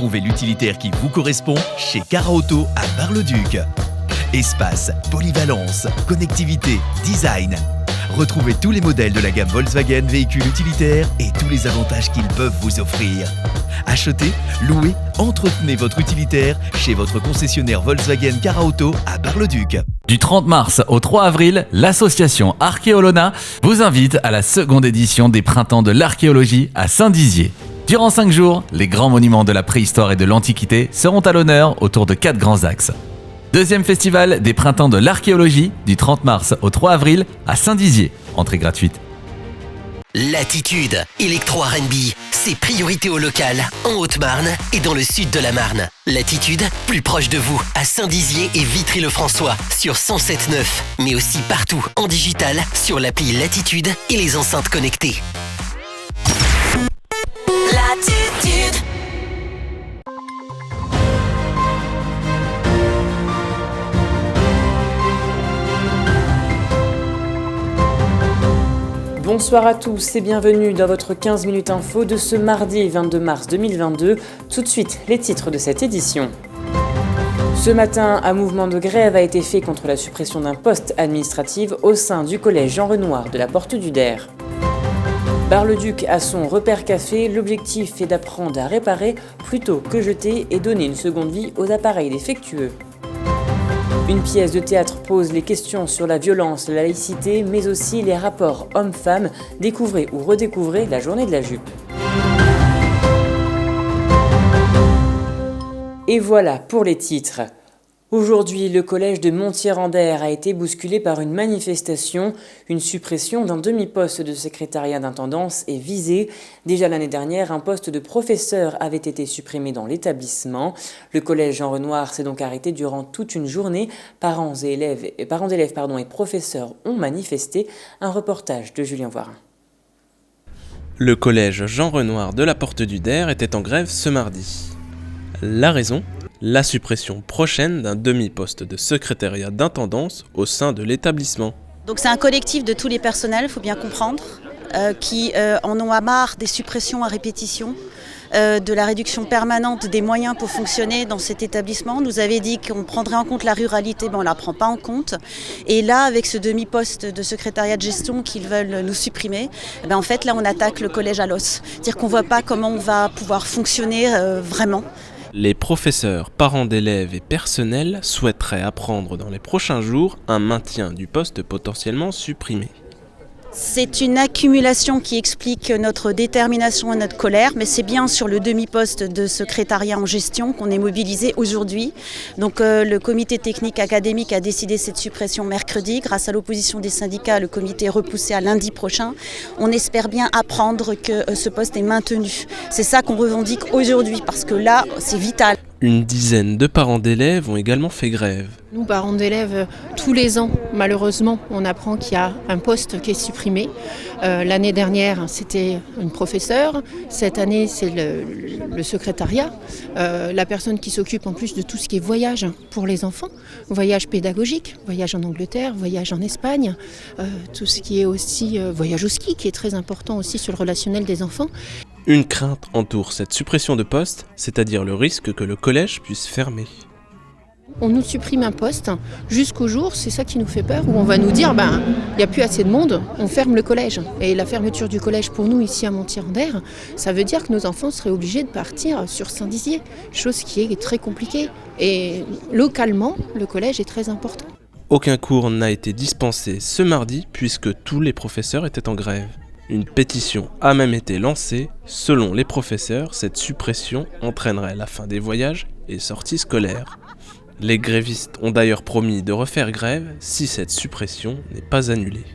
Trouvez l'utilitaire qui vous correspond chez Cara Auto à Bar-le-Duc. Espace, polyvalence, connectivité, design. Retrouvez tous les modèles de la gamme Volkswagen véhicules utilitaires et tous les avantages qu'ils peuvent vous offrir. Achetez, louez, entretenez votre utilitaire chez votre concessionnaire Volkswagen Cara Auto à Bar-le-Duc. Du 30 mars au 3 avril, l'association Archéolona vous invite à la seconde édition des Printemps de l'archéologie à Saint-Dizier. Durant 5 jours, les grands monuments de la préhistoire et de l'Antiquité seront à l'honneur autour de 4 grands axes. Deuxième festival des Printemps de l'archéologie du 30 mars au 3 avril à Saint-Dizier. Entrée gratuite. Latitude, électro R&B, c'est priorité au local, en Haute-Marne et dans le sud de la Marne. Latitude, plus proche de vous, à Saint-Dizier et Vitry-le-François, sur 107.9, mais aussi partout en digital, sur l'appli Latitude et les enceintes connectées. Latitude. Bonsoir à tous et bienvenue dans votre 15 minutes info de ce mardi 22 mars 2022. Tout de suite, les titres de cette édition. Ce matin, un mouvement de grève a été fait contre la suppression d'un poste administratif au sein du collège Jean Renoir de la Porte du Der. Bar-le-Duc a son repère café, l'objectif est d'apprendre à réparer plutôt que jeter et donner une seconde vie aux appareils défectueux. Une pièce de théâtre pose les questions sur la violence, la laïcité, mais aussi les rapports hommes-femmes. Découvrez ou redécouvrez la journée de la jupe. Et voilà pour les titres. Aujourd'hui, le collège de Montier-en-Der a été bousculé par une manifestation. Une suppression d'un demi-poste de secrétariat d'intendance est visée. Déjà l'année dernière, un poste de professeur avait été supprimé dans l'établissement. Le collège Jean Renoir s'est donc arrêté durant toute une journée. Parents d'élèves et professeurs ont manifesté. Un reportage de Julien Voirin. Le collège Jean Renoir de la Porte du Der était en grève ce mardi. La raison ? La suppression prochaine d'un demi-poste de secrétariat d'intendance au sein de l'établissement. Donc c'est un collectif de tous les personnels, il faut bien comprendre, qui en ont marre des suppressions à répétition, de la réduction permanente des moyens pour fonctionner dans cet établissement. On nous avait dit qu'on prendrait en compte la ruralité, mais on ne la prend pas en compte. Et là, avec ce demi-poste de secrétariat de gestion qu'ils veulent nous supprimer, en fait là on attaque le collège à l'os. C'est-à-dire qu'on ne voit pas comment on va pouvoir fonctionner vraiment. Les professeurs, parents d'élèves et personnels souhaiteraient apprendre dans les prochains jours un maintien du poste potentiellement supprimé. C'est une accumulation qui explique notre détermination et notre colère, mais c'est bien sur le demi-poste de secrétariat en gestion qu'on est mobilisé aujourd'hui. Donc le comité technique académique a décidé cette suppression mercredi. Grâce à l'opposition des syndicats, le comité est repoussé à lundi prochain. On espère bien apprendre que ce poste est maintenu. C'est ça qu'on revendique aujourd'hui, parce que là, c'est vital. Une dizaine de parents d'élèves ont également fait grève. Nous, parents d'élèves, tous les ans, malheureusement, on apprend qu'il y a un poste qui est supprimé. L'année dernière, c'était une professeure. Cette année, c'est le secrétariat. La personne qui s'occupe en plus de tout ce qui est voyage pour les enfants, voyage pédagogique, voyage en Angleterre, voyage en Espagne, tout ce qui est aussi voyage au ski, qui est très important aussi sur le relationnel des enfants. Une crainte entoure cette suppression de poste, c'est-à-dire le risque que le collège puisse fermer. On nous supprime un poste jusqu'au jour, c'est ça qui nous fait peur, où on va nous dire il n'y a plus assez de monde, on ferme le collège. Et la fermeture du collège pour nous ici à Montier-en-Der, ça veut dire que nos enfants seraient obligés de partir sur Saint-Dizier, chose qui est très compliquée. Et localement, le collège est très important. Aucun cours n'a été dispensé ce mardi puisque tous les professeurs étaient en grève. Une pétition a même été lancée. Selon les professeurs, cette suppression entraînerait la fin des voyages et sorties scolaires. Les grévistes ont d'ailleurs promis de refaire grève si cette suppression n'est pas annulée.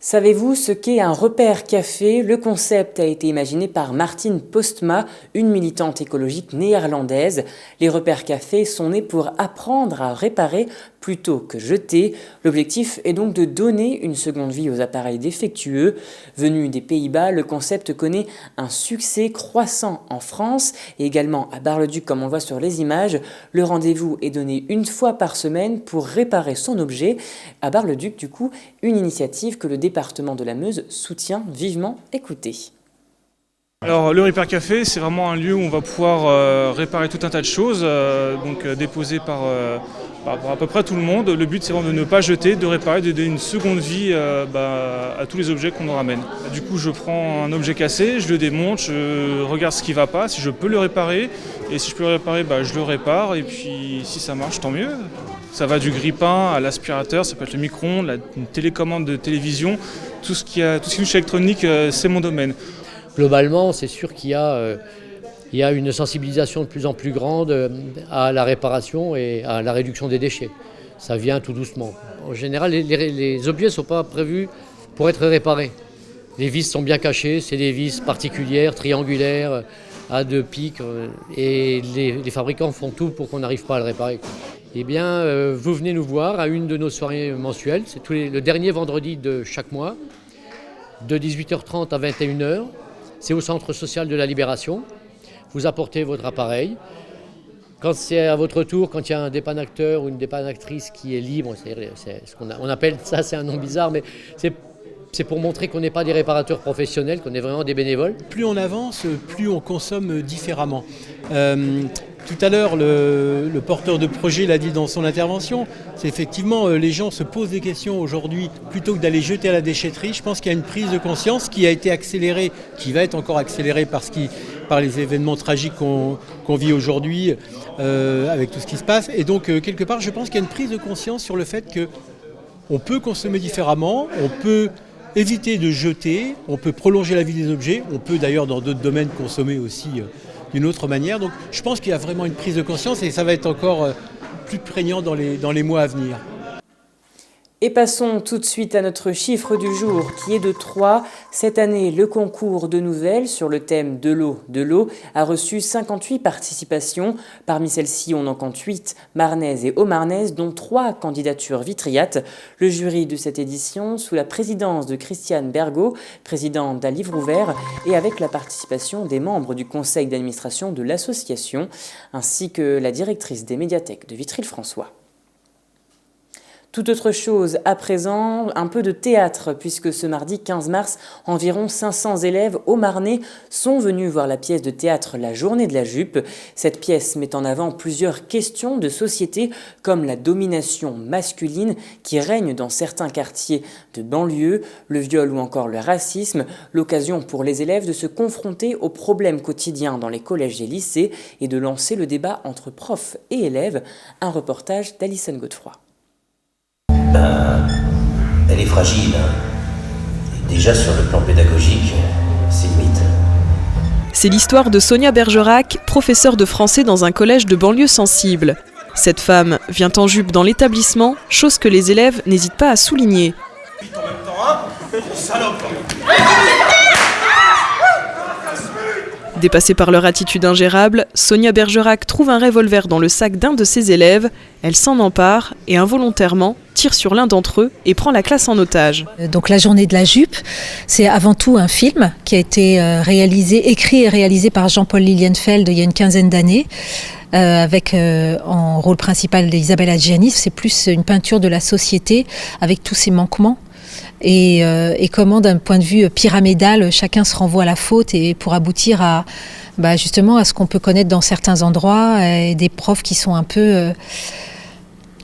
Savez-vous ce qu'est un repère café ? Le concept a été imaginé par Martine Postma, une militante écologique néerlandaise. Les repères cafés sont nés pour apprendre à réparer plutôt que jeter. L'objectif est donc de donner une seconde vie aux appareils défectueux. Venu des Pays-Bas, le concept connaît un succès croissant en France et également à Bar-le-Duc comme on le voit sur les images. Le rendez-vous est donné une fois par semaine pour réparer son objet. À Bar-le-Duc, du coup, une initiative que le département de la Meuse soutient vivement. Écoutez. Alors le Repair Café, c'est vraiment un lieu où on va pouvoir réparer tout un tas de choses, déposées par à peu près tout le monde. Le but c'est vraiment de ne pas jeter, de réparer, de donner une seconde vie à tous les objets qu'on nous ramène. Du coup je prends un objet cassé, je le démonte, je regarde ce qui ne va pas, si je peux le réparer. Et si je peux le réparer, je le répare. Et puis si ça marche, tant mieux. Ça va du grille-pain à l'aspirateur, ça peut être le micro-ondes, une télécommande de télévision. Tout ce qui touche électronique, c'est mon domaine. Globalement, c'est sûr qu'il y a une sensibilisation de plus en plus grande à la réparation et à la réduction des déchets. Ça vient tout doucement. En général, les objets ne sont pas prévus pour être réparés. Les vis sont bien cachées, c'est des vis particulières, triangulaires, à 2 pics, et les fabricants font tout pour qu'on n'arrive pas à le réparer. Eh bien, vous venez nous voir à une de nos soirées mensuelles, c'est le dernier vendredi de chaque mois, de 18h30 à 21h. C'est au centre social de la Libération. Vous apportez votre appareil. Quand c'est à votre tour, quand il y a un dépannateur ou une dépannatrice qui est libre, c'est ce qu'on appelle ça, c'est un nom bizarre, mais c'est pour montrer qu'on n'est pas des réparateurs professionnels, qu'on est vraiment des bénévoles. Plus on avance, plus on consomme différemment. Tout à l'heure, le porteur de projet l'a dit dans son intervention, c'est effectivement, les gens se posent des questions aujourd'hui plutôt que d'aller jeter à la déchetterie. Je pense qu'il y a une prise de conscience qui a été accélérée, qui va être encore accélérée par les événements tragiques qu'on vit aujourd'hui avec tout ce qui se passe. Et donc, quelque part, je pense qu'il y a une prise de conscience sur le fait qu'on peut consommer différemment, on peut éviter de jeter, on peut prolonger la vie des objets, on peut d'ailleurs dans d'autres domaines consommer aussi d'une autre manière. Donc je pense qu'il y a vraiment une prise de conscience et ça va être encore plus prégnant dans les mois à venir. Et passons tout de suite à notre chiffre du jour qui est de 3. Cette année, le concours de nouvelles sur le thème de l'eau a reçu 58 participations. Parmi celles-ci, on en compte 8 marnaises et haut-marnaises, dont 3 candidatures vitriates. Le jury de cette édition, sous la présidence de Christiane Bergot, présidente d'À Livre Ouvert, et avec la participation des membres du conseil d'administration de l'association, ainsi que la directrice des médiathèques de Vitry-le-François. Tout autre chose à présent, un peu de théâtre, puisque ce mardi 15 mars, environ 500 élèves haut-marnais sont venus voir la pièce de théâtre La Journée de la Jupe. Cette pièce met en avant plusieurs questions de société, comme la domination masculine qui règne dans certains quartiers de banlieue, le viol ou encore le racisme, l'occasion pour les élèves de se confronter aux problèmes quotidiens dans les collèges et lycées et de lancer le débat entre profs et élèves. Un reportage d'Alison Godefroy. Elle est fragile. Et déjà sur le plan pédagogique, c'est limite. C'est l'histoire de Sonia Bergerac, professeure de français dans un collège de banlieue sensible. Cette femme vient en jupe dans l'établissement, chose que les élèves n'hésitent pas à souligner. Dépassée par leur attitude ingérable, Sonia Bergerac trouve un revolver dans le sac d'un de ses élèves. Elle s'en empare et involontairement tire sur l'un d'entre eux et prend la classe en otage. Donc La Journée de la Jupe, c'est avant tout un film qui a été écrit et réalisé par Jean-Paul Lilienfeld il y a une quinzaine d'années. Avec en rôle principal Isabelle Adjani. C'est plus une peinture de la société avec tous ses manquements. Et comment d'un point de vue pyramidal chacun se renvoie à la faute et pour aboutir à justement à ce qu'on peut connaître dans certains endroits, et des profs qui sont un peu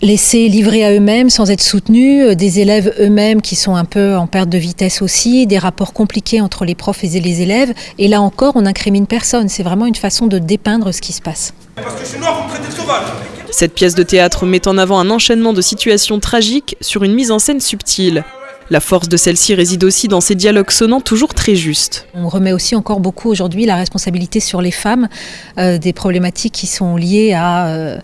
laissés livrer à eux-mêmes sans être soutenus, des élèves eux-mêmes qui sont un peu en perte de vitesse aussi, des rapports compliqués entre les profs et les élèves, et là encore on n'incrimine personne, c'est vraiment une façon de dépeindre ce qui se passe. Parce que je suis noir, vous me traitez de sauvage. Cette pièce de théâtre met en avant un enchaînement de situations tragiques sur une mise en scène subtile. La force de celle-ci réside aussi dans ses dialogues sonnants toujours très justes. On remet aussi encore beaucoup aujourd'hui la responsabilité sur les femmes, des problématiques qui sont liées à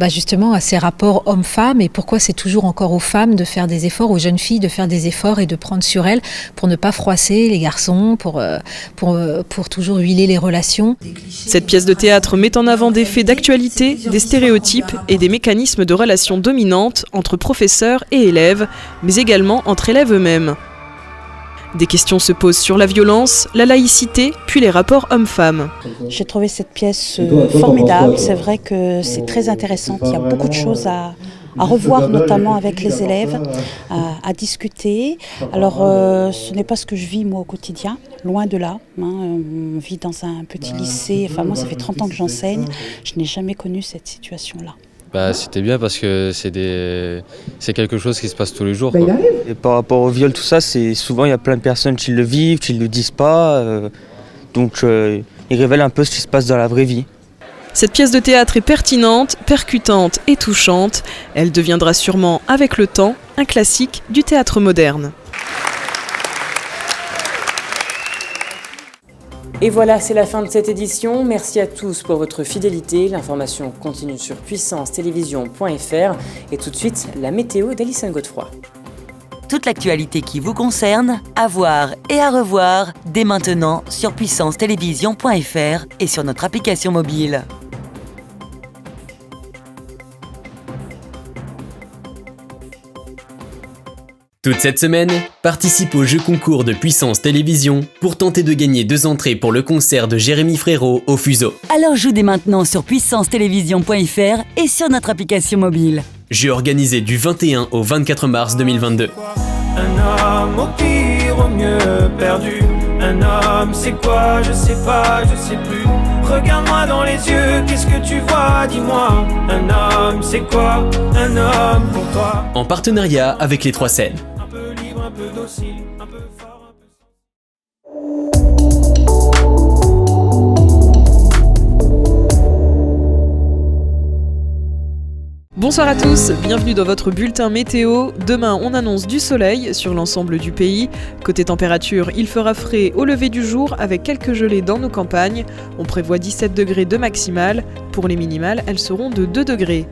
justement à ces rapports hommes-femmes et pourquoi c'est toujours encore aux femmes de faire des efforts, aux jeunes filles de faire des efforts et de prendre sur elles pour ne pas froisser les garçons, pour toujours huiler les relations. Cette pièce de théâtre met en avant des faits d'actualité, des stéréotypes et des mécanismes de relations dominantes entre professeurs et élèves, mais également entre élèves eux-mêmes. Des questions se posent sur la violence, la laïcité, puis les rapports hommes-femmes. J'ai trouvé cette pièce formidable, c'est vrai que c'est très intéressant, il y a beaucoup de choses à revoir notamment avec les élèves, à discuter. Alors ce n'est pas ce que je vis moi au quotidien, loin de là. On vit dans un petit lycée, enfin moi ça fait 30 ans que j'enseigne, je n'ai jamais connu cette situation-là. C'était bien parce que c'est quelque chose qui se passe tous les jours. Et par rapport au viol, tout ça, c'est souvent il y a plein de personnes qui le vivent, qui ne le disent pas. Donc ils révèlent un peu ce qui se passe dans la vraie vie. Cette pièce de théâtre est pertinente, percutante et touchante. Elle deviendra sûrement, avec le temps, un classique du théâtre moderne. Et voilà, c'est la fin de cette édition. Merci à tous pour votre fidélité. L'information continue sur puissancetélévision.fr. Et tout de suite, la météo d'Alison Godefroy. Toute l'actualité qui vous concerne, à voir et à revoir dès maintenant sur puissancetélévision.fr et sur notre application mobile. Toute cette semaine, participe au jeu concours de Puissance Télévision pour tenter de gagner 2 entrées pour le concert de Jérémy Frérot au Fuseau. Alors joue dès maintenant sur puissancetélévision.fr et sur notre application mobile. Jeu organisé du 21 au 24 mars 2022. Un homme au pire, au mieux perdu. Un homme, c'est quoi? Je sais pas, je sais plus. Regarde-moi dans les yeux, qu'est-ce que tu vois? Dis-moi. Un homme, c'est quoi? Un homme pour toi. En partenariat avec les 3 scènes. Un peu libre, un peu docile, un peu fort, un peu... Bonsoir à tous, bienvenue dans votre bulletin météo. Demain, on annonce du soleil sur l'ensemble du pays. Côté température, il fera frais au lever du jour avec quelques gelées dans nos campagnes. On prévoit 17 degrés de maximale. Pour les minimales, elles seront de 2 degrés.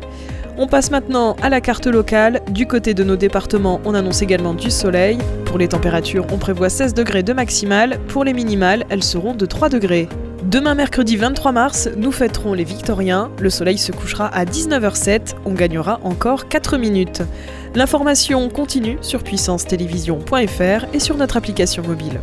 On passe maintenant à la carte locale. Du côté de nos départements, on annonce également du soleil. Pour les températures, on prévoit 16 degrés de maximale. Pour les minimales, elles seront de 3 degrés. Demain mercredi 23 mars, nous fêterons les Victoriens. Le soleil se couchera à 19h07. On gagnera encore 4 minutes. L'information continue sur puissancetélévision.fr et sur notre application mobile.